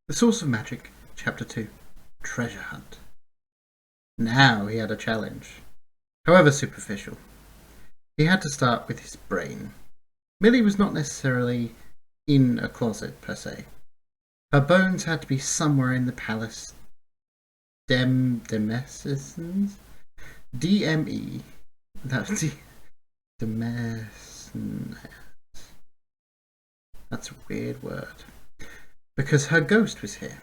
The Source of Magic, Chapter 2, Treasure Hunt. Now he had a challenge, however superficial. He had to start with his brain. Millie was not necessarily in a closet, per se. Her bones had to be somewhere in the palace. Demescens? DME. That was Demescens. That's a weird word. Because her ghost was here.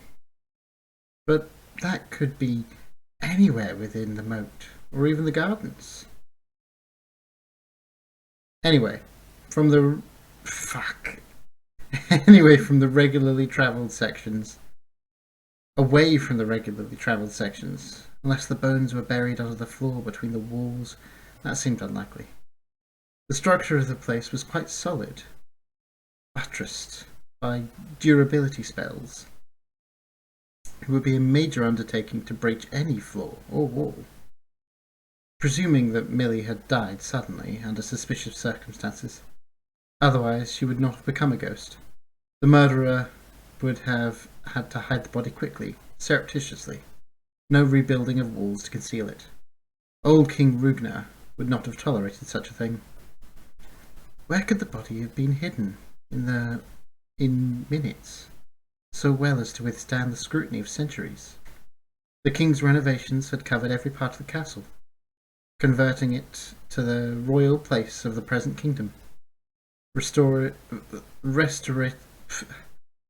But that could be anywhere within the moat, or even the gardens. Anyway, from the regularly travelled sections. Away from the regularly travelled sections, unless the bones were buried under the floor between the walls, that seemed unlikely. The structure of the place was quite solid, buttressed by durability spells. It would be a major undertaking to breach any floor or wall. Presuming that Millie had died suddenly under suspicious circumstances. Otherwise, she would not have become a ghost. The murderer would have had to hide the body quickly, surreptitiously. No rebuilding of walls to conceal it. Old King Rugner would not have tolerated such a thing. Where could the body have been hidden in minutes, so well as to withstand the scrutiny of centuries? The king's renovations had covered every part of the castle, converting it to the royal place of the present kingdom. The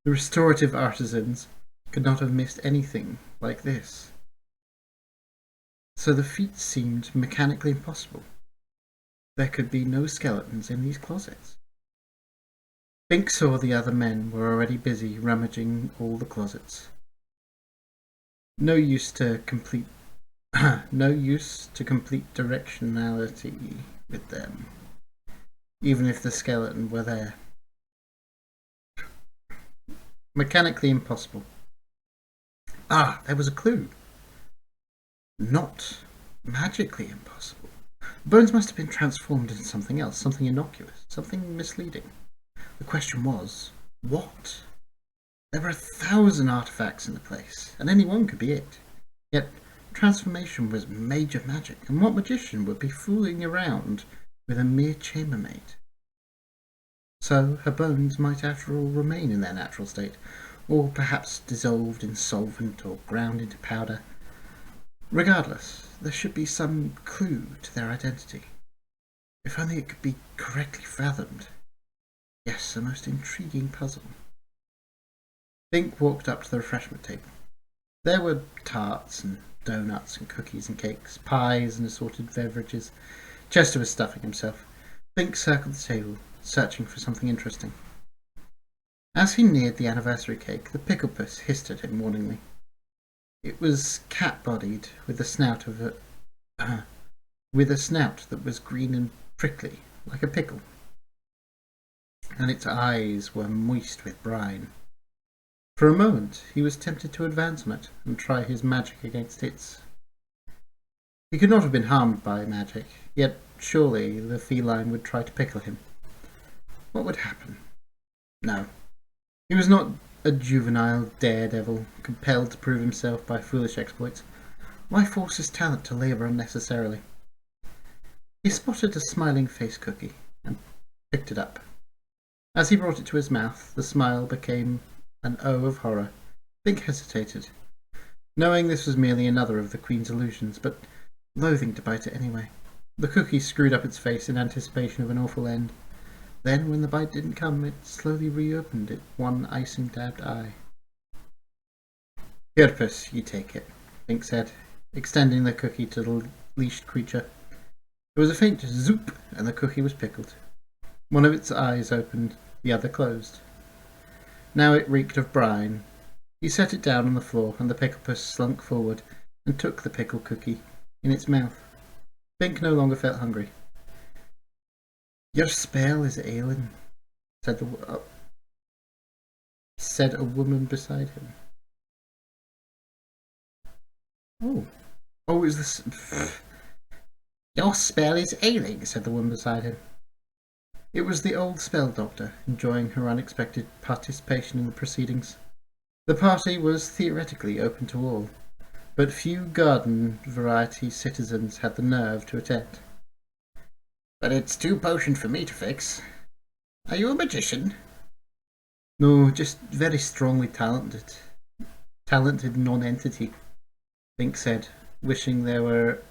restorative artisans could not have missed anything like this. So the feat seemed mechanically impossible. There could be no skeletons in these closets. Bink saw the other men were already busy rummaging all the closets. No use to complete directionality with them, even if the skeleton were there. Mechanically impossible. There was a clue. Not magically impossible. Bones must have been transformed into something else, something innocuous, something misleading. The question was, what? There were 1,000 artifacts in the place, and any one could be it. Yet, transformation was major magic, and what magician would be fooling around with a mere chambermaid? So her bones might after all remain in their natural state, or perhaps dissolved in solvent or ground into powder. Regardless, there should be some clue to their identity. If only it could be correctly fathomed. Yes, a most intriguing puzzle. Bink walked up to the refreshment table. There were tarts and donuts and cookies and cakes, pies and assorted beverages. Chester was stuffing himself. Bink circled the table, searching for something interesting. As he neared the anniversary cake, the pickle-puss hissed at him warningly. It was cat-bodied, with a snout that was green and prickly, like a pickle, and its eyes were moist with brine. For a moment he was tempted to advance on it and try his magic against its. He could not have been harmed by magic, yet surely the feline would try to pickle him. What would happen? No. He was not a juvenile daredevil, compelled to prove himself by foolish exploits. Why force his talent to labour unnecessarily? He spotted a smiling face cookie and picked it up. As he brought it to his mouth, the smile became an O of horror. Bink hesitated, knowing this was merely another of the Queen's illusions, but loathing to bite it anyway. The cookie screwed up its face in anticipation of an awful end. Then, when the bite didn't come, it slowly reopened its one icing-dabbed eye. "Here, puss, you take it," Bink said, extending the cookie to the leashed creature. There was a faint zoop, and the cookie was pickled. One of its eyes opened, the other closed. Now it reeked of brine. He set it down on the floor, and the pickle-puss slunk forward and took the pickle cookie in its mouth. Bink no longer felt hungry. "Your spell is ailing," said a woman beside him. Oh, is this? "Your spell is ailing," said the woman beside him. It was the old spell doctor, enjoying her unexpected participation in the proceedings. The party was theoretically open to all, but few garden variety citizens had the nerve to attend. But it's too potent for me to fix. Are you a magician? No, just very strongly talented. Talented non-entity, Bink said, wishing there were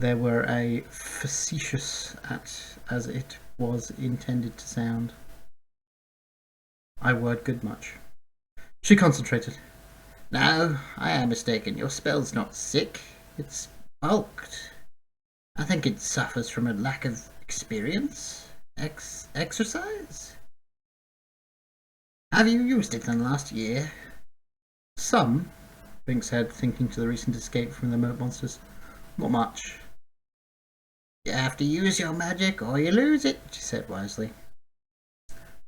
a facetious at as it was intended to sound. I word good much. She concentrated. No, I am mistaken. Your spell's not sick. It's bulked. I think it suffers from a lack of experience. Exercise? Have you used it in the last year? Some, Bink said, thinking to the recent escape from the moat monsters. Not much. You have to use your magic or you lose it, she said wisely.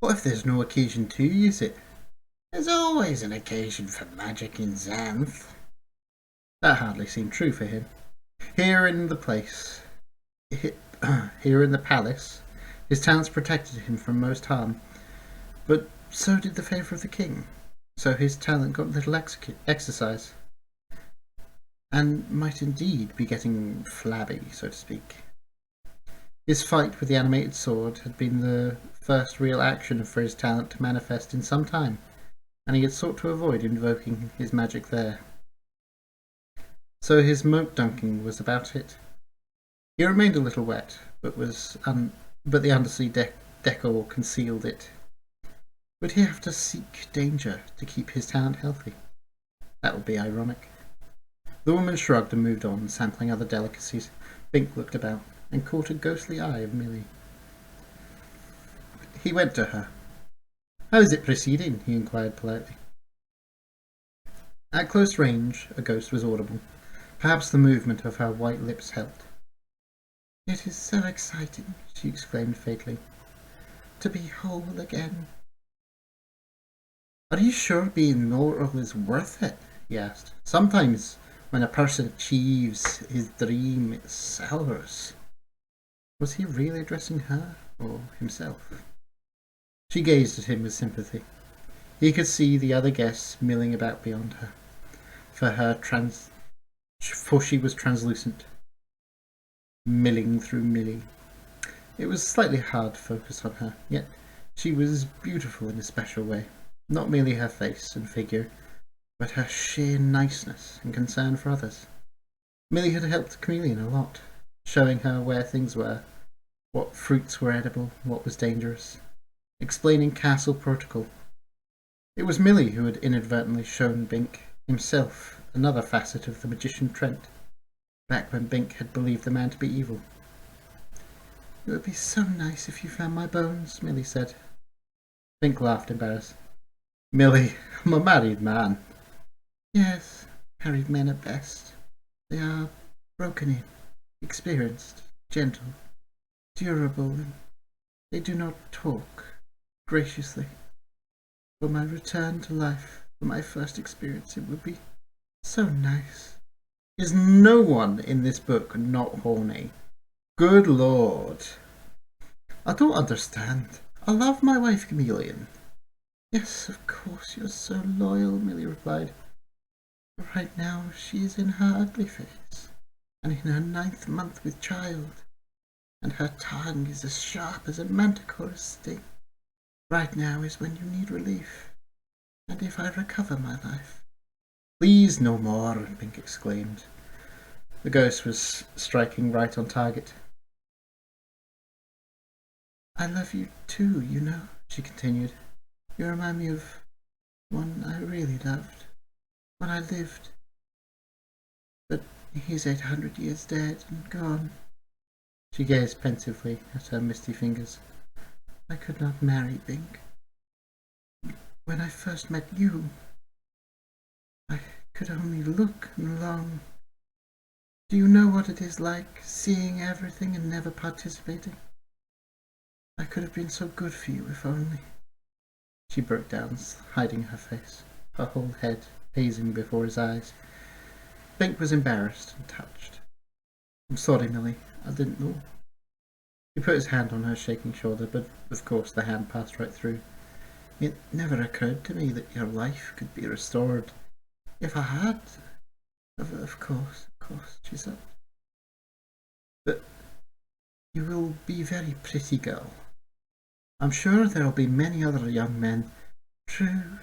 What if there's no occasion to use it? There's always an occasion for magic in Xanth. That hardly seemed true for him. Here in the palace, his talents protected him from most harm, but so did the favour of the king. So his talent got little exercise, and might indeed be getting flabby, so to speak. His fight with the animated sword had been the first real action for his talent to manifest in some time, and he had sought to avoid invoking his magic there. So his moat dunking was about it. He remained a little wet, but the undersea decor concealed it. Would he have to seek danger to keep his talent healthy? That would be ironic. The woman shrugged and moved on, sampling other delicacies. Bink looked about and caught a ghostly eye of Millie. He went to her. How is it proceeding? He inquired politely. At close range, a ghost was audible. Perhaps the movement of her white lips helped. It is so exciting, she exclaimed faintly. To be whole again. Are you sure being mortal is worth it? He asked. Sometimes, when a person achieves his dream, it sours. Was he really addressing her, or himself? She gazed at him with sympathy. He could see the other guests milling about beyond her, for she was translucent, milling through Millie. It was slightly hard to focus on her, yet she was beautiful in a special way. Not merely her face and figure, but her sheer niceness and concern for others. Millie had helped the chameleon a lot, showing her where things were, what fruits were edible, what was dangerous, explaining castle protocol. It was Millie who had inadvertently shown Bink himself another facet of the magician Trent, back when Bink had believed the man to be evil. It would be so nice if you found my bones, Millie said. Bink laughed, embarrassed. Millie, I'm a married man. Yes, married men at best. They are broken in, experienced, gentle, durable, and they do not talk graciously. For my return to life, for my first experience, it would be so nice. Is no one in this book not horny? Good Lord. I don't understand. I love my wife Chameleon. Yes, of course, you're so loyal, Millie replied. But right now she is in her ugly phase, and in her 9th month with child, and her tongue is as sharp as a manticore's sting. Right now is when you need relief, and if I recover my life. Please no more, Bink exclaimed. The ghost was striking right on target. I love you too, you know, she continued. You remind me of one I really loved, when I lived. But he's 800 years dead and gone. She gazed pensively at her misty fingers. I could not marry Bink. When I first met you, I could only look and long. Do you know what it is like, seeing everything and never participating? I could have been so good for you if only. She broke down, hiding her face, her whole head hazing before his eyes. Bink was embarrassed and touched. I'm sorry, Millie, I didn't know. He put his hand on her shaking shoulder, but of course the hand passed right through. It never occurred to me that your life could be restored. If I had, of course, she said. But you will be a very pretty girl. I'm sure there'll be many other young men. True,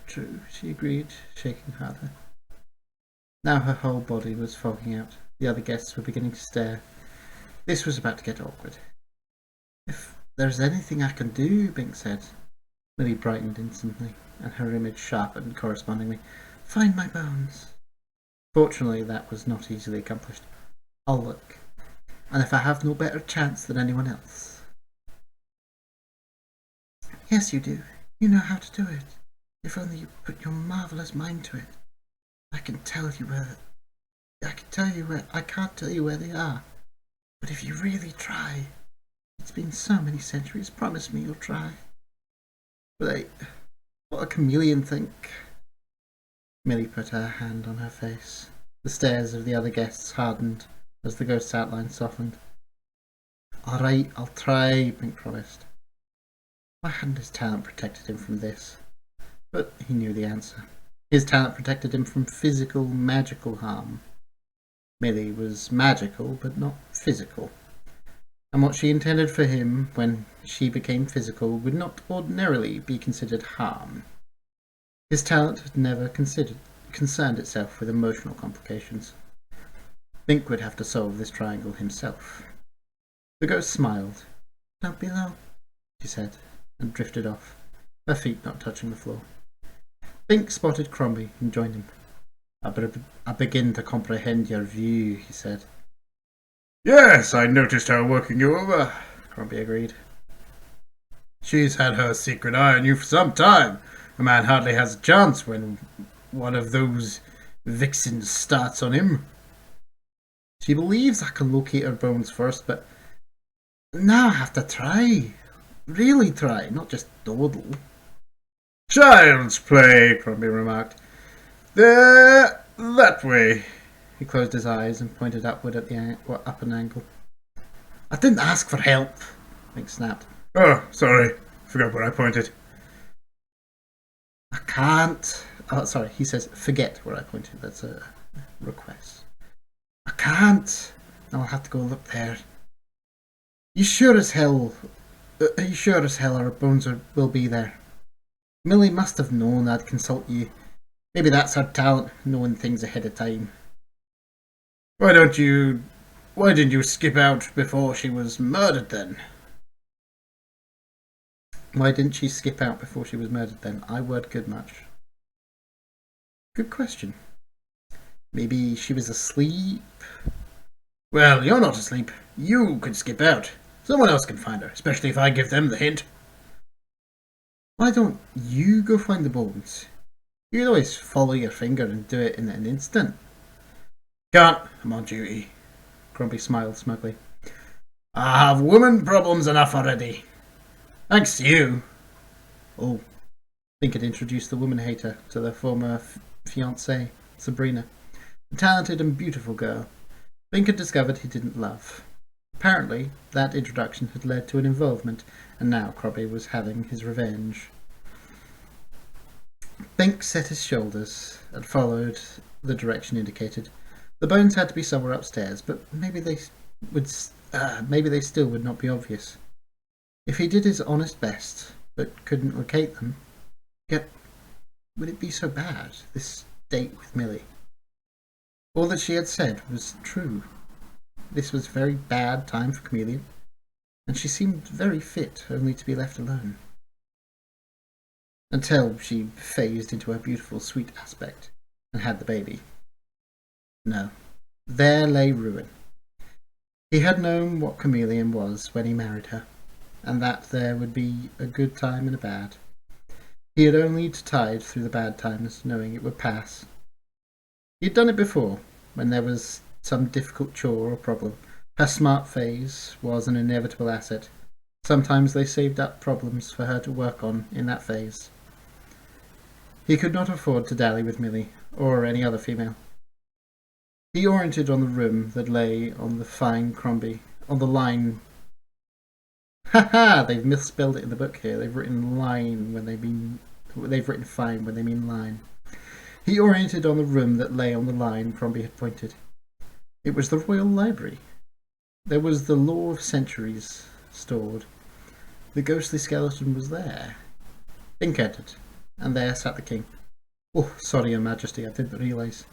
she agreed, shaking her head. Now her whole body was fogging out. The other guests were beginning to stare. This was about to get awkward. If there's anything I can do, Bink said. Millie brightened instantly, and her image sharpened correspondingly. Find my bones. Fortunately, that was not easily accomplished. I'll look, and if I have no better chance than anyone else. Yes, you do. You know how to do it. If only you put your marvellous mind to it. I can't tell you where they are. But if you really try, it's been so many centuries, promise me you'll try. But what a chameleon think. Millie put her hand on her face. The stares of the other guests hardened as the ghost's outline softened. All right, I'll try, Bink promised. Why hadn't his talent protected him from this? But he knew the answer. His talent protected him from physical, magical harm. Millie was magical, but not physical. And what she intended for him when she became physical would not ordinarily be considered harm. His talent had never concerned itself with emotional complications. Bink would have to solve this triangle himself. The ghost smiled. Don't be long, she said, and drifted off, her feet not touching the floor. Bink spotted Crombie and joined him. I begin to comprehend your view, he said. Yes, I noticed her working you over, Crombie agreed. She's had her secret eye on you for some time. A man hardly has a chance when one of those vixens starts on him. She believes I can locate her bones first, but now I have to try. Really try, not just dawdle. Child's play, Crombie remarked. There, that way. He closed his eyes and pointed upward at up an angle. I didn't ask for help, Bink snapped. Oh, sorry. Forgot where I pointed. I can't. Oh, sorry, he says, forget where I pointed. That's a request. I can't. I'll have to go look there. You sure as hell our bones will be there? Millie must have known I'd consult you. Maybe that's her talent, knowing things ahead of time. Why didn't you skip out before she was murdered then? Why didn't she skip out before she was murdered then? I weren't good much. Good question. Maybe she was asleep? Well, you're not asleep. You could skip out. Someone else can find her, especially if I give them the hint. Why don't you go find the bones? You can always follow your finger and do it in an instant. Can't. I'm on duty. Crombie smiled smugly. I have woman problems enough already. Thanks to you. Oh, Bink had introduced the woman hater to their former fiancée, Sabrina, a talented and beautiful girl Bink had discovered he didn't love. Apparently, that introduction had led to an involvement, and now Crombie was having his revenge. Bink set his shoulders and followed the direction indicated. The bones had to be somewhere upstairs, but maybe they still would not be obvious. If he did his honest best, but couldn't locate them, yet would it be so bad, this date with Millie? All that she had said was true. This was a very bad time for Chameleon, and she seemed very fit only to be left alone. Until she phased into her beautiful, sweet aspect and had the baby. No, there lay ruin. He had known what Chameleon was when he married her, and that there would be a good time and a bad. He had only to tide through the bad times, knowing it would pass. He had done it before, when there was some difficult chore or problem. Her smart phase was an inevitable asset. Sometimes they saved up problems for her to work on in that phase. He could not afford to dally with Millie, or any other female. He oriented on the room that lay on the fine Crombie, on the line. Ha! They've misspelled it in the book here. They've written line when they mean They've written fine when they mean line. He oriented on the room that lay on the line Crombie had pointed. It was the Royal Library. There was the lore of centuries stored. The ghostly skeleton was there. Bink entered, and there sat the king. Oh, sorry, Your Majesty, I didn't realise.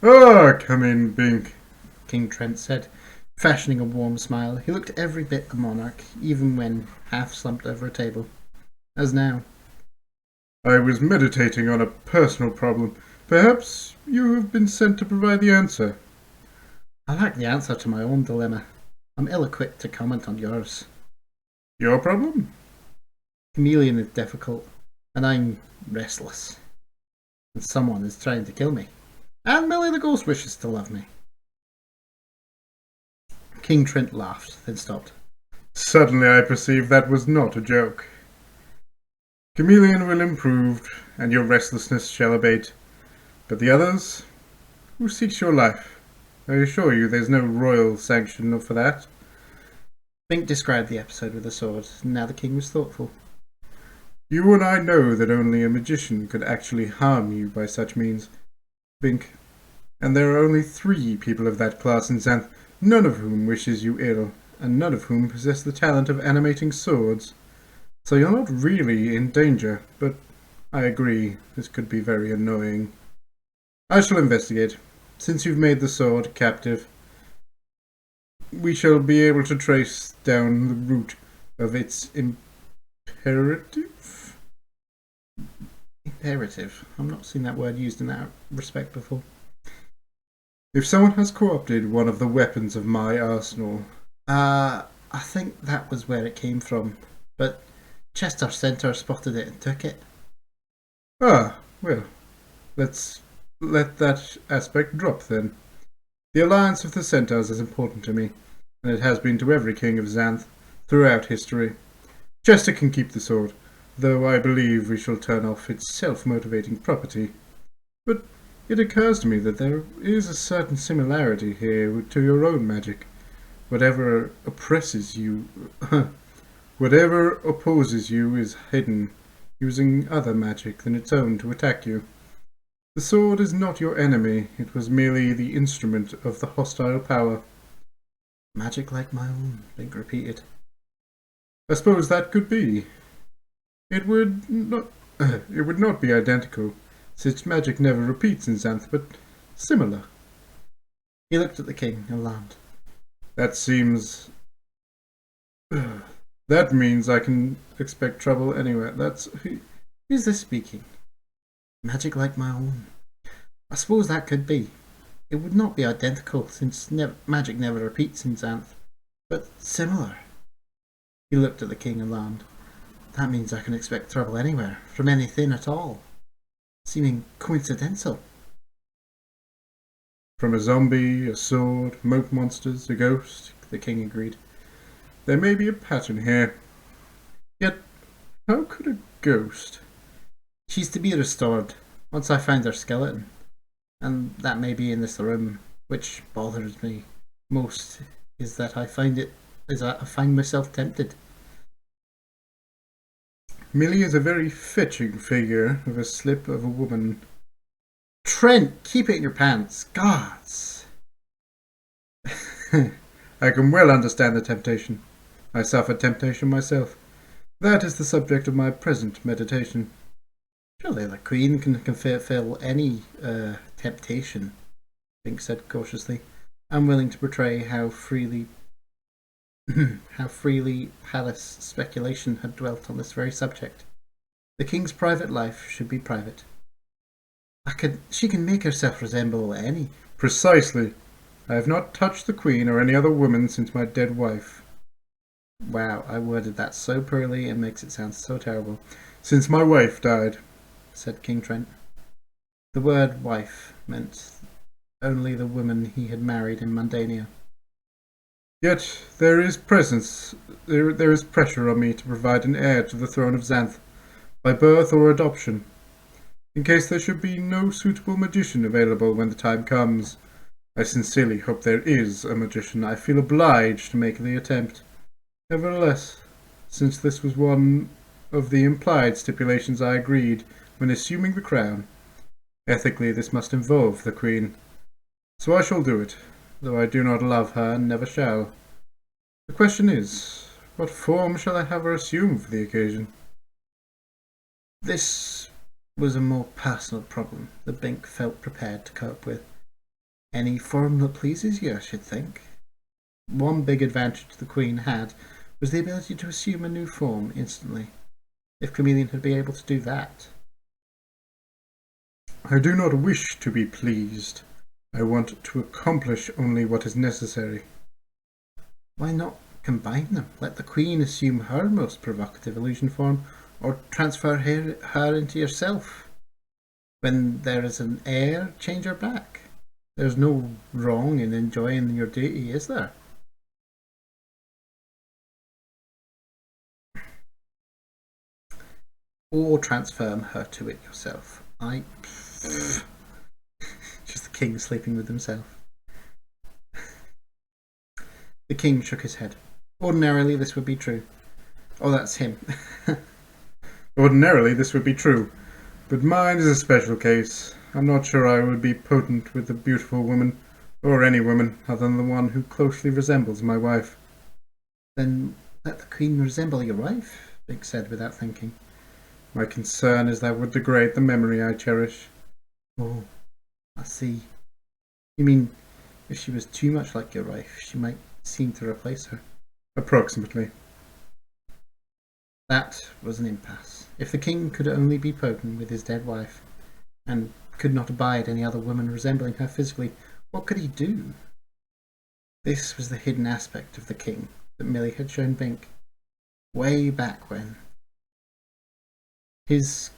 Ah, come in, Bink, King Trent said, fashioning a warm smile. He looked every bit a monarch, even when half slumped over a table. As now. I was meditating on a personal problem. Perhaps you have been sent to provide the answer. I lack the answer to my own dilemma. I'm ill-equipped to comment on yours. Your problem? Chameleon is difficult, and I'm restless. And someone is trying to kill me. And Millie the Ghost wishes to love me. King Trent laughed, then stopped. Suddenly I perceive that was not a joke. Chameleon will improve, and your restlessness shall abate. But the others? Who seeks your life? I assure you there's no royal sanction for that. Bink described the episode with the sword, and now the king was thoughtful. You and I know that only a magician could actually harm you by such means, Bink. And there are only 3 people of that class in Xanth, none of whom wishes you ill, and none of whom possess the talent of animating swords. So you're not really in danger, but I agree, this could be very annoying. I shall investigate. Since you've made the sword captive, we shall be able to trace down the root of its imperative? Imperative. I've not seen that word used in that respect before. If someone has co-opted one of the weapons of my arsenal... I think that was where it came from, but Chester Center spotted it and took it. Ah, well, let's let that aspect drop then. The alliance of the Centaurs is important to me, and it has been to every king of Xanth throughout history. Chester can keep the sword, though I believe we shall turn off its self-motivating property. But it occurs to me that there is a certain similarity here to your own magic. Whatever oppresses you, whatever opposes you is hidden, using other magic than its own to attack you. The sword is not your enemy, it was merely the instrument of the hostile power. Magic like my own, Bink repeated. I suppose that could be. It would not be identical, since magic never repeats in Xanth, but similar. He looked at the king and laughed. That seems... that means I can expect trouble anywhere. Who's this speaking? Magic like my own. I suppose that could be. It would not be identical, since magic never repeats in Xanth, but similar. He looked at the king and laughed. That means I can expect trouble anywhere, from anything at all. Seeming coincidental. From a zombie, a sword, moat monsters, a ghost, the king agreed. There may be a pattern here. Yet, how could a ghost... She's to be restored, once I find her skeleton. And that may be in this room, which bothers me most, is that I find myself tempted. Millie is a very fetching figure of a slip of a woman. Trent, keep it in your pants. Gods! I can well understand the temptation. I suffer temptation myself. That is the subject of my present meditation. Surely the Queen can fulfill any temptation, Bink said cautiously, unwilling to betray how freely palace speculation had dwelt on this very subject. The king's private life should be private. She can make herself resemble any. Precisely. I have not touched the Queen or any other woman since my dead wife. Wow, I worded that so poorly and makes it sound so terrible. Since my wife died, said King Trent. The word wife meant only the woman he had married in Mundania. Yet there is there is pressure on me to provide an heir to the throne of Xanth, by birth or adoption. In case there should be no suitable magician available when the time comes, I sincerely hope there is a magician. I feel obliged to make the attempt. Nevertheless, since this was one of the implied stipulations I agreed when assuming the crown. Ethically, this must involve the Queen. So I shall do it, though I do not love her and never shall. The question is, what form shall I have her assume for the occasion? This was a more personal problem that Bink felt prepared to cope with. Any form that pleases you, I should think. One big advantage the Queen had was the ability to assume a new form instantly. If Chameleon had been able to do that. I do not wish to be pleased. I want to accomplish only what is necessary. Why not combine them? Let the Queen assume her most provocative illusion form, or transfer her into yourself. When there is an heir, change her back. There's no wrong in enjoying your duty, is there? Or transfer her to it yourself. Just the king sleeping with himself. The king shook his head. Ordinarily this would be true. Oh, that's him. Ordinarily this would be true, but mine is a special case. I'm not sure I would be potent with a beautiful woman, or any woman other than the one who closely resembles my wife. Then let the Queen resemble your wife, Big said without thinking. My concern is that would degrade the memory I cherish. Oh, I see. You mean, if she was too much like your wife, she might seem to replace her? Approximately. That was an impasse. If the king could only be potent with his dead wife, and could not abide any other woman resembling her physically, what could he do? This was the hidden aspect of the king that Millie had shown Bink, way back when. His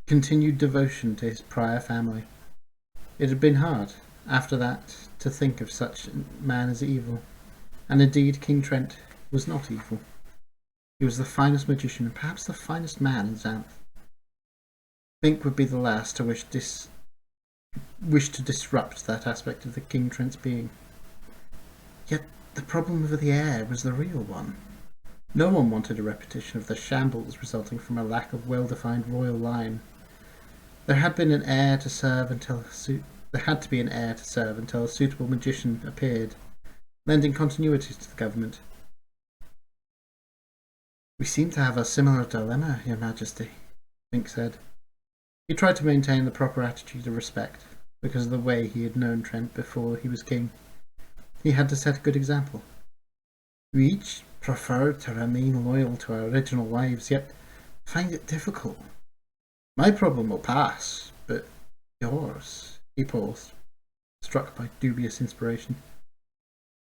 continued devotion to his prior family. It had been hard, after that, to think of such a man as evil, and indeed King Trent was not evil. He was the finest magician and perhaps the finest man in Xanth. Bink would be the last to wish to disrupt that aspect of the King Trent's being. Yet the problem with the heir was the real one. No one wanted a repetition of the shambles resulting from a lack of well-defined royal line. There had to be an heir to serve until a suitable magician appeared, lending continuity to the government. We seem to have a similar dilemma, Your Majesty, Bink said. He tried to maintain the proper attitude of respect, because of the way he had known Trent before he was king. He had to set a good example. We each prefer to remain loyal to our original wives, yet find it difficult. My problem will pass, but yours, he paused, struck by dubious inspiration.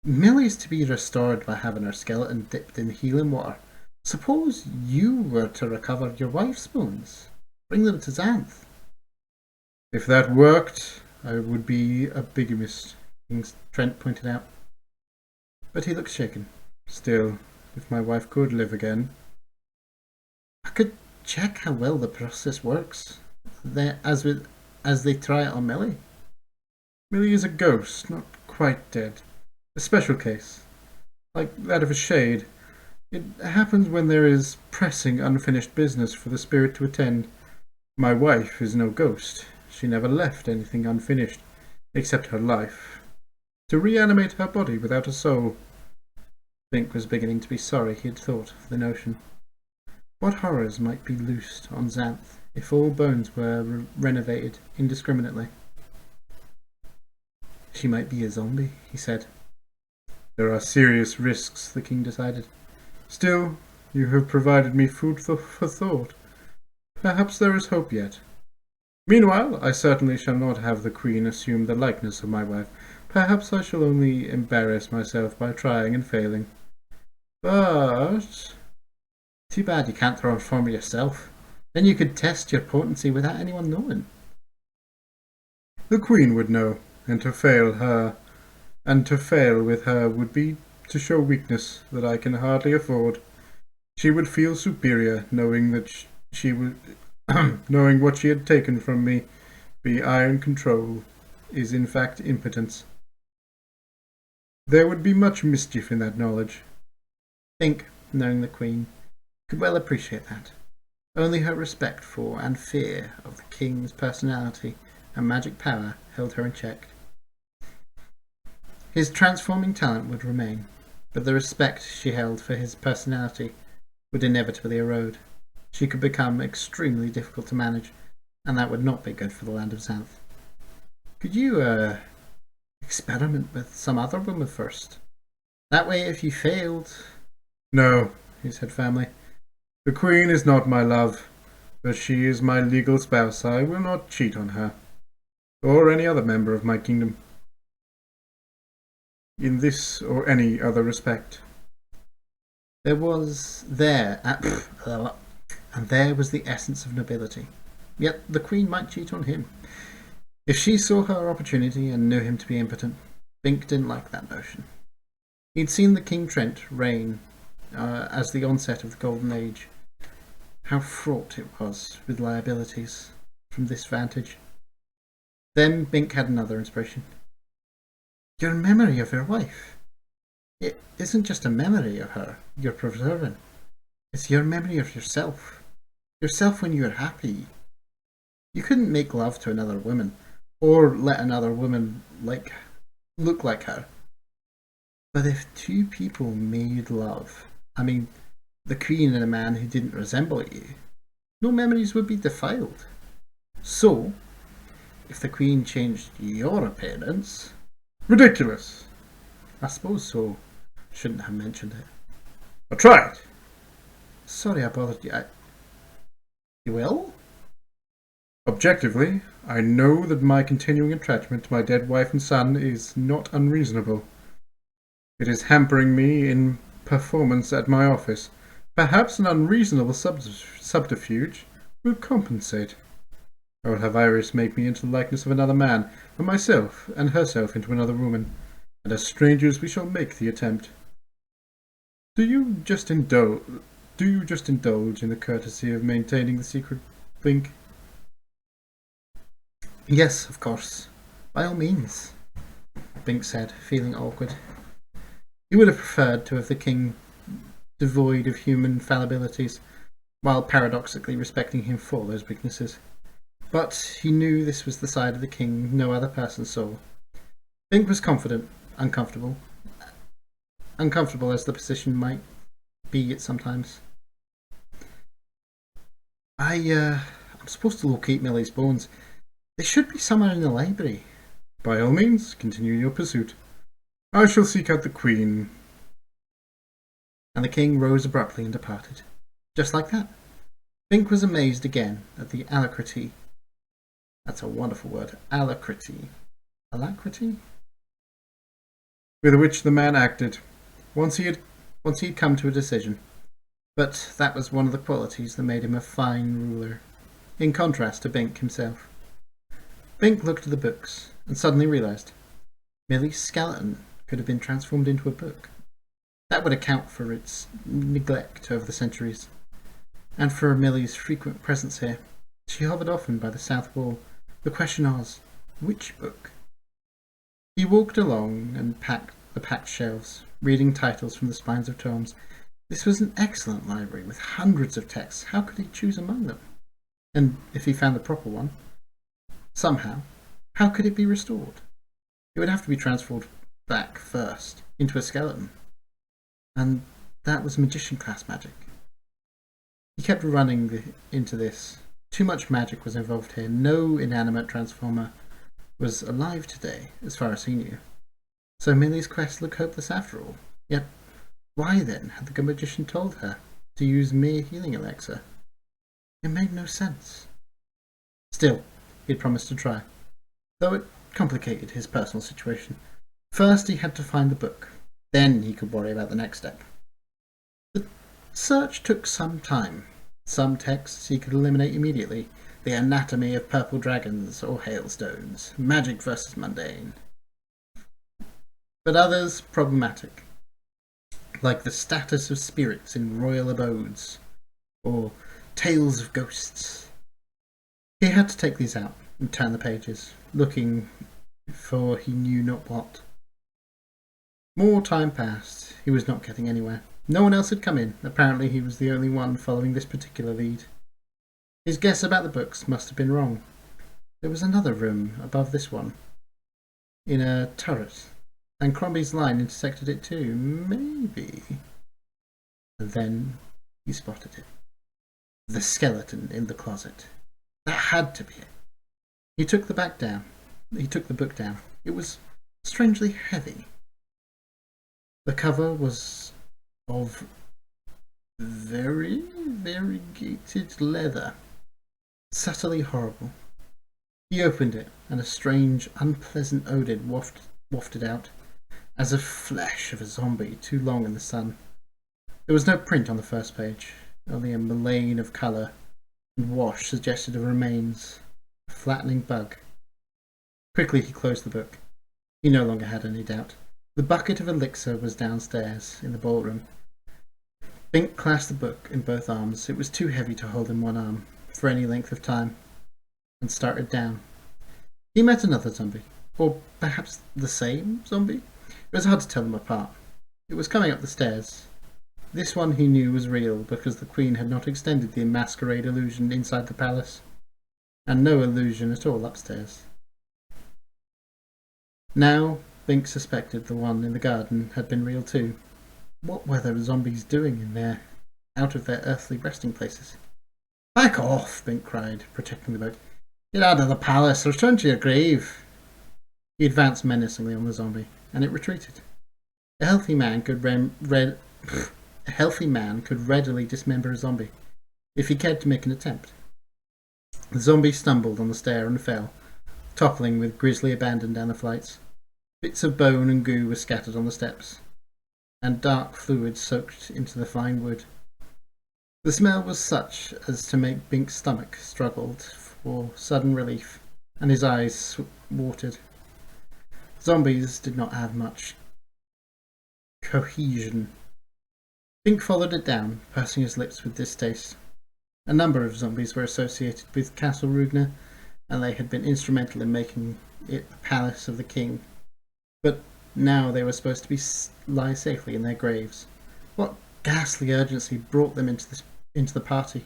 Millie's to be restored by having her skeleton dipped in healing water. Suppose you were to recover your wife's bones. Bring them to Xanth. If that worked, I would be a bigamist, Trent pointed out. But he looked shaken. Still, if my wife could live again. I could check how well the process works, as they try it on Millie. Millie is a ghost, not quite dead. A special case, like that of a shade. It happens when there is pressing unfinished business for the spirit to attend. My wife is no ghost. She never left anything unfinished, except her life. To reanimate her body without a soul. Bink was beginning to be sorry he had thought of the notion. What horrors might be loosed on Xanth if all bones were renovated indiscriminately? She might be a zombie, he said. There are serious risks, the king decided. Still, you have provided me food for thought. Perhaps there is hope yet. Meanwhile, I certainly shall not have the Queen assume the likeness of my wife. Perhaps I shall only embarrass myself by trying and failing. But... Too bad you can't transform yourself. Then you could test your potency without anyone knowing. The Queen would know, and to fail with her would be to show weakness that I can hardly afford. She would feel superior, knowing that she would, knowing what she had taken from me, be iron control, is in fact impotence. There would be much mischief in that knowledge. Bink, knowing the Queen, could well appreciate that. Only her respect for and fear of the king's personality and magic power held her in check. His transforming talent would remain, but the respect she held for his personality would inevitably erode. She could become extremely difficult to manage, and that would not be good for the land of Xanth. Could you, experiment with some other woman first? That way, if you failed... No, he said firmly. The Queen is not my love, but she is my legal spouse. I will not cheat on her, or any other member of my kingdom, in this or any other respect. There was and there was the essence of nobility. Yet the Queen might cheat on him. If she saw her opportunity and knew him to be impotent, Bink didn't like that notion. He'd seen the King Trent reign as the onset of the Golden Age. How fraught it was with liabilities from this vantage. Then Bink had another inspiration. Your memory of your wife. It isn't just a memory of her you're preserving. It's your memory of yourself. Yourself when you're happy. You couldn't make love to another woman, or let another woman look like her. But if two people made love, the Queen and a man who didn't resemble you, no memories would be defiled. So, if the Queen changed your appearance... Ridiculous! I suppose so. Shouldn't have mentioned it. I tried. Sorry I bothered you. You will? Objectively, I know that my continuing attachment to my dead wife and son is not unreasonable. It is hampering me in performance at my office. Perhaps an unreasonable subterfuge will compensate. I will have Iris make me into the likeness of another man, and myself and herself into another woman, and as strangers we shall make the attempt. Do you just indulge in the courtesy of maintaining the secret, Bink? Yes, of course. By all means, Bink said, feeling awkward. He would have preferred to have the king devoid of human fallibilities, while paradoxically respecting him for those weaknesses. But he knew this was the side of the king no other person saw. Bink was confident, uncomfortable as the position might be at sometimes. I'm supposed to locate Millie's bones. They should be somewhere in the library. By all means, continue your pursuit. I shall seek out the Queen. And the king rose abruptly and departed. Just like that. Bink was amazed again at the alacrity. That's a wonderful word. Alacrity. Alacrity? With which the man acted, Once he'd come to a decision. But that was one of the qualities that made him a fine ruler, in contrast to Bink himself. Bink looked at the books and suddenly realised Millie's skeleton could have been transformed into a book. That would account for its neglect over the centuries, and for Millie's frequent presence here. She hovered often by the south wall. The question was, which book? He walked along and packed the packed shelves, reading titles from the spines of tomes. This was an excellent library with hundreds of texts. How could he choose among them? And if he found the proper one, somehow, how could it be restored? It would have to be transformed back first into a skeleton. And that was magician-class magic. He kept running into this. Too much magic was involved here. No inanimate transformer was alive today, as far as he knew. So Millie's quest looked hopeless after all. Yet, why then had the good magician told her to use mere healing elixir? It made no sense. Still, he had promised to try, though it complicated his personal situation. First he had to find the book. Then he could worry about the next step. The search took some time. Some texts he could eliminate immediately. The anatomy of purple dragons or hailstones. Magic versus mundane. But others problematic. Like the status of spirits in royal abodes. Or tales of ghosts. He had to take these out and turn the pages, looking for he knew not what. More time passed. He was not getting anywhere. No one else had come in. Apparently he was the only one following this particular lead. His guess about the books must have been wrong. There was another room above this one, in a turret, and Crombie's line intersected it too. Maybe. And then he spotted it. The skeleton in the closet. That had to be it. He took the book down. It was strangely heavy. The cover was of very variegated leather, subtly horrible. He opened it, and a strange, unpleasant odour wafted out, as of flesh of a zombie too long in the sun. There was no print on the first page, only a melange of colour and wash suggested of remains, a flattening bug. Quickly he closed the book. He no longer had any doubt. The bucket of elixir was downstairs, in the ballroom. Bink clasped the book in both arms. It was too heavy to hold in one arm, for any length of time, and started down. He met another zombie, or perhaps the same zombie. It was hard to tell them apart. It was coming up the stairs. This one he knew was real, because the Queen had not extended the masquerade illusion inside the palace, and no illusion at all upstairs. Now Bink suspected the one in the garden had been real too. What were the zombies doing in there, out of their earthly resting places? "Back off!" Bink cried, protecting the boat. "Get out of the palace! Return to your grave!" He advanced menacingly on the zombie, and it retreated. A healthy man could readily dismember a zombie, if he cared to make an attempt. The zombie stumbled on the stair and fell, toppling with grisly abandon down the flights. Bits of bone and goo were scattered on the steps, and dark fluid soaked into the flying wood. The smell was such as to make Bink's stomach struggled for sudden relief, and his eyes watered. Zombies did not have much cohesion. Bink followed it down, pursing his lips with distaste. A number of zombies were associated with Castle Rugner, and they had been instrumental in making it the palace of the king. But now they were supposed to lie safely in their graves. What ghastly urgency brought them into the party?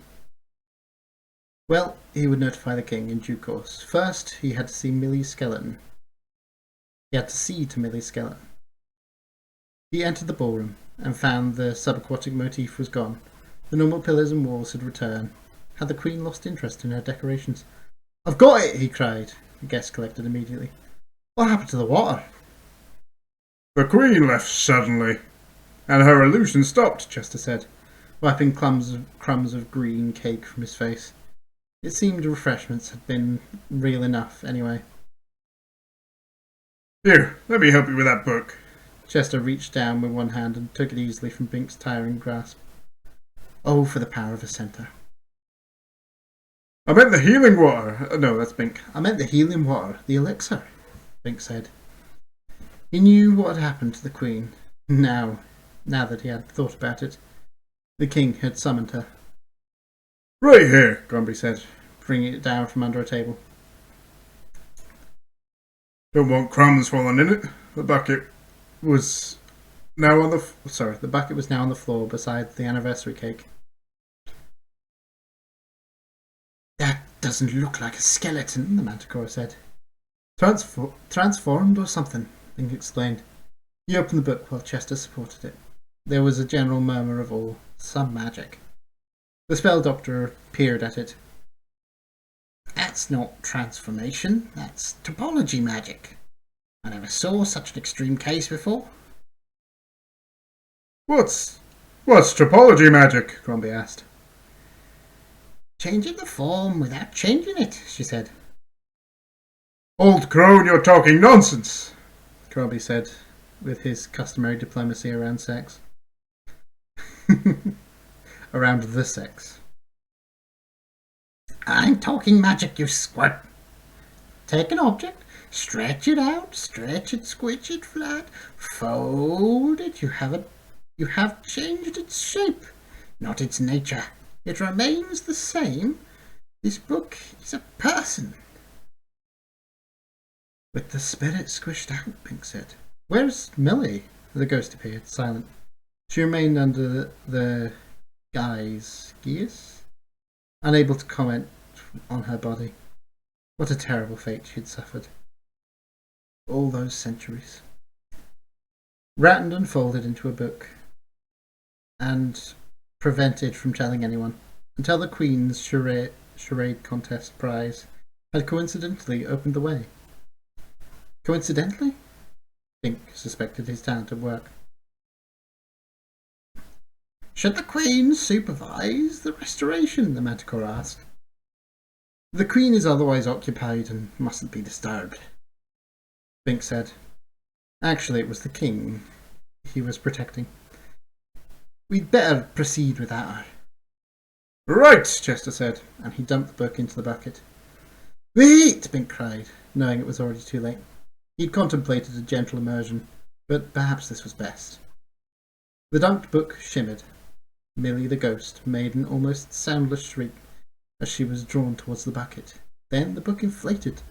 Well, he would notify the king in due course. First, he had to see Millie's skeleton. He had to see to Millie's skeleton. He entered the ballroom and found the subaquatic motif was gone. The normal pillars and walls had returned. Had the Queen lost interest in her decorations? "I've got it!" he cried. The guests collected immediately. "What happened to the water?" "The Queen left suddenly, and her illusion stopped," Chester said, wiping crumbs of green cake from his face. It seemed refreshments had been real enough, anyway. "Here, let me help you with that book." Chester reached down with one hand and took it easily from Bink's tiring grasp. Oh, for the power of a centaur. "I meant the healing water." No, that's Bink. "I meant the healing water, the elixir," Bink said. He knew what had happened to the Queen. Now that he had thought about it, the king had summoned her. "Right here," Crombie said, bringing it down from under a table. "Don't want crumbs falling in it." The bucket was now on the floor beside the anniversary cake. "That doesn't look like a skeleton," the manticore said. Transformed or something," Bink explained. He opened the book while Chester supported it. There was a general murmur of awe. Some magic. The spell doctor peered at it. "That's not transformation, that's topology magic. I never saw such an extreme case before." What's topology magic?" Crombie asked. "Changing the form without changing it," she said. "Old crone, you're talking nonsense," Crombie said, with his customary diplomacy around sex. Around the sex. "I'm talking magic, you squirt. Take an object, stretch it out, stretch it, squitch it flat, fold it. You have changed its shape, not its nature. It remains the same. This book is a person." "With the spirit squished out," Bink said. "Where's Millie?" The ghost appeared, silent. She remained under the geas unable to comment on her body. What a terrible fate she had suffered. All those centuries. Wrapped and folded into a book, and prevented from telling anyone, until the Queen's charade contest prize had coincidentally opened the way. Coincidentally? Bink suspected his talent at work. Should the Queen supervise the restoration? The Manticore asked. The Queen is otherwise occupied and mustn't be disturbed, Bink said. Actually, it was the King he was protecting. We'd better proceed without her. Right, Chester said, and he dumped the book into the bucket. Wait, Bink cried, knowing it was already too late. He'd contemplated a gentle immersion, but perhaps this was best. The dumped book shimmered. Millie the ghost made an almost soundless shriek as she was drawn towards the bucket. Then the book inflated,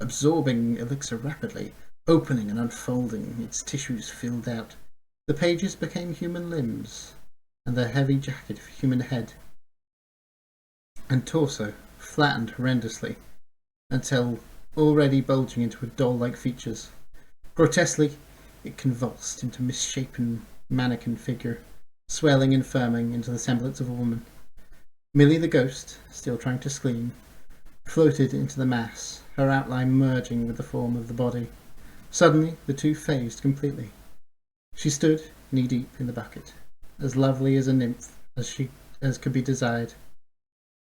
absorbing elixir rapidly, opening and unfolding, its tissues filled out. The pages became human limbs, and the heavy jacket of a human head and torso flattened horrendously until already bulging into doll-like features. Grotesquely, it convulsed into misshapen mannequin figure, swelling and firming into the semblance of a woman. Millie the ghost, still trying to scream, floated into the mass, her outline merging with the form of the body. Suddenly, the two phased completely. She stood knee-deep in the bucket, as lovely as a nymph as could be desired,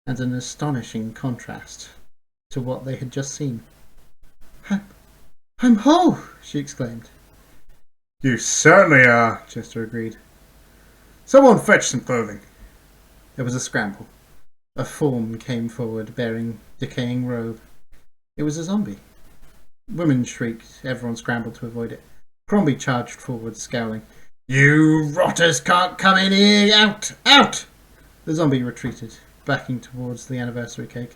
and an astonishing contrast to what they had just seen. I'm whole! She exclaimed. You certainly are, Chester agreed. Someone fetch some clothing. There was a scramble. A form came forward bearing decaying robe. It was a zombie. Women shrieked. Everyone scrambled to avoid it. Crombie charged forward, scowling. You rotters can't come in here! Out! Out! The zombie retreated, backing towards the anniversary cake.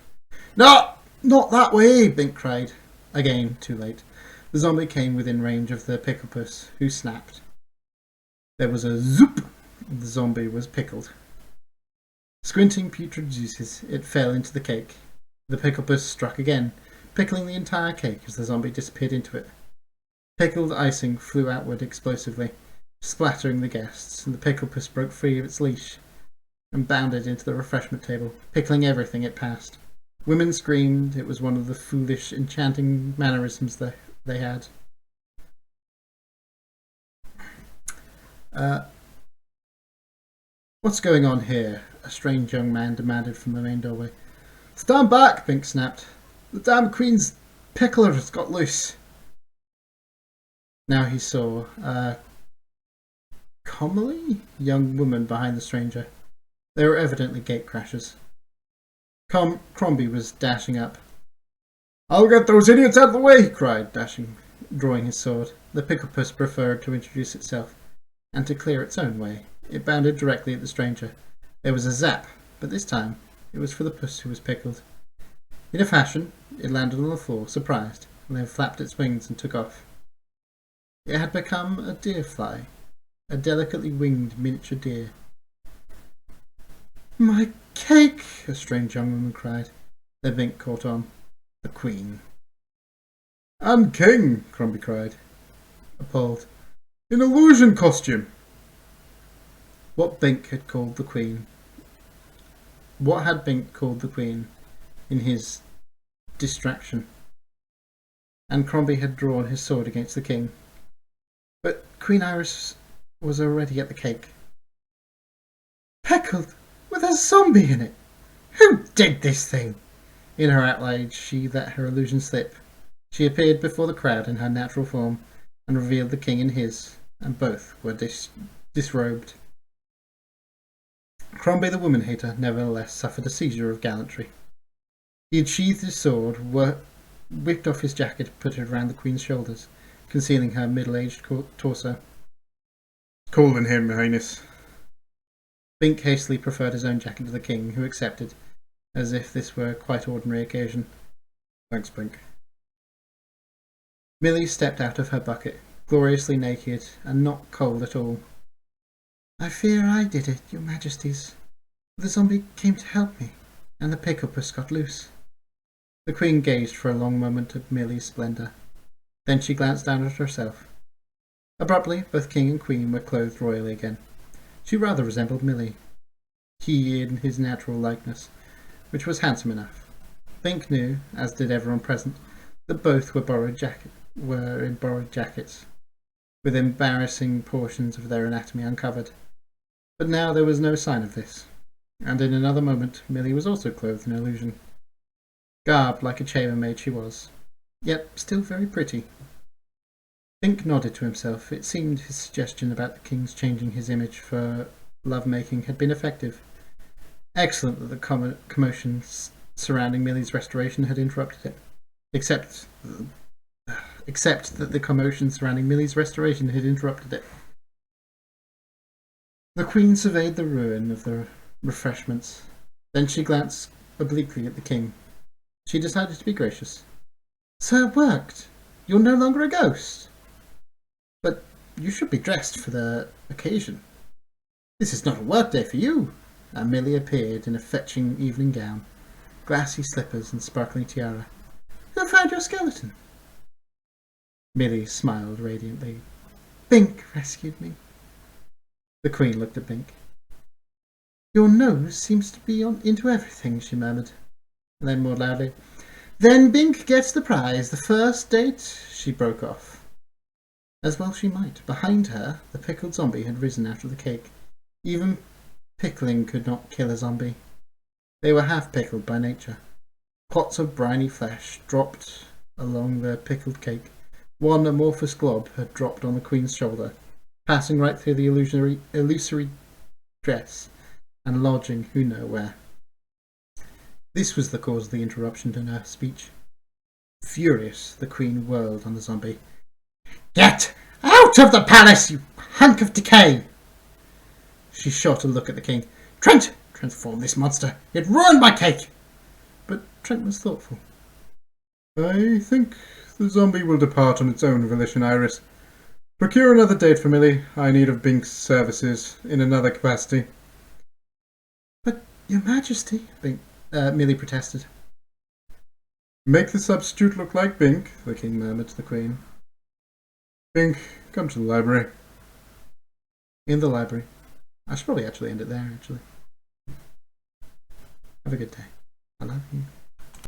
Not that way! Bink cried. Again, too late. The zombie came within range of the picklepuss, who snapped. There was a zoop! The zombie was pickled. Squinting putrid juices, it fell into the cake. The picklepuss struck again, pickling the entire cake as the zombie disappeared into it. Pickled icing flew outward explosively, splattering the guests, and the picklepuss broke free of its leash and bounded into the refreshment table, pickling everything it passed. Women screamed. It was one of the foolish, enchanting mannerisms they had. What's going on here? A strange young man demanded from the main doorway. Stand back, Bink snapped. The damn Queen's pickler has got loose. Now he saw a comely young woman behind the stranger. They were evidently gatecrashers. Crombie was dashing up. I'll get those idiots out of the way, he cried, drawing his sword. The picklepuss preferred to introduce itself, and to clear its own way. It bounded directly at the stranger. There was a zap, but this time it was for the puss who was pickled. In a fashion, it landed on the floor, surprised, and then flapped its wings and took off. It had become a deer fly, a delicately winged miniature deer. My cake! A strange young woman cried. Then Bink caught on. The Queen. And King! Crombie cried, appalled. In illusion costume! What had Bink called the Queen in his distraction? And Crombie had drawn his sword against the King. But Queen Iris was already at the cake. Pickled with a zombie in it! Who did this thing? In her outrage, she let her illusion slip. She appeared before the crowd in her natural form and revealed the King in his, and both were disrobed. Crombie the woman-hater nevertheless suffered a seizure of gallantry. He had sheathed his sword, whipped off his jacket and put it around the Queen's shoulders, concealing her middle-aged torso. Cold in him, Highness. Bink hastily preferred his own jacket to the King, who accepted, as if this were a quite ordinary occasion. Thanks, Bink. Millie stepped out of her bucket, gloriously naked and not cold at all. I fear I did it, your majesties. The zombie came to help me, and the pickle puss got loose. The Queen gazed for a long moment at Millie's splendour. Then she glanced down at herself. Abruptly, both King and Queen were clothed royally again. She rather resembled Millie, he in his natural likeness, which was handsome enough. Bink knew, as did everyone present, that both were in borrowed jackets, with embarrassing portions of their anatomy uncovered. But now there was no sign of this, and in another moment Millie was also clothed in illusion. Garbed like a chambermaid she was, yet still very pretty. Bink nodded to himself. It seemed his suggestion about the King's changing his image for love-making had been effective. Excellent that the commotion surrounding Millie's restoration had interrupted it. Except that the commotion surrounding Millie's restoration had interrupted it. The Queen surveyed the ruin of the refreshments. Then she glanced obliquely at the King. She decided to be gracious. "So it worked. You're no longer a ghost. But you should be dressed for the occasion. This is not a work day for you." And Millie appeared in a fetching evening gown, glassy slippers and sparkling tiara. "Who found your skeleton?" Millie smiled radiantly. "Bink rescued me." The Queen looked at Bink. "Your nose seems to be into everything," she murmured. And then more loudly, "Then Bink gets the prize. The first date," she broke off. As well she might. Behind her, the pickled zombie had risen out of the cake. Even pickling could not kill a zombie. They were half pickled by nature. Clots of briny flesh dropped along the pickled cake. One amorphous glob had dropped on the Queen's shoulder, passing right through the illusory dress and lodging who knows where. This was the cause of the interruption in her speech. Furious, the Queen whirled on the zombie. "Get out of the palace, you hunk of decay!" She shot a look at the King. "Trent, transform this monster. It ruined my cake!" But Trent was thoughtful. "I think the zombie will depart on its own volition, Iris. Procure another date for Millie. I need of Bink's services in another capacity." "But, Your Majesty," Millie protested. "Make the substitute look like Bink," the King murmured to the Queen. "Bink, come to the library." In the library. I should probably actually end it there, actually. Have a good day. I love you.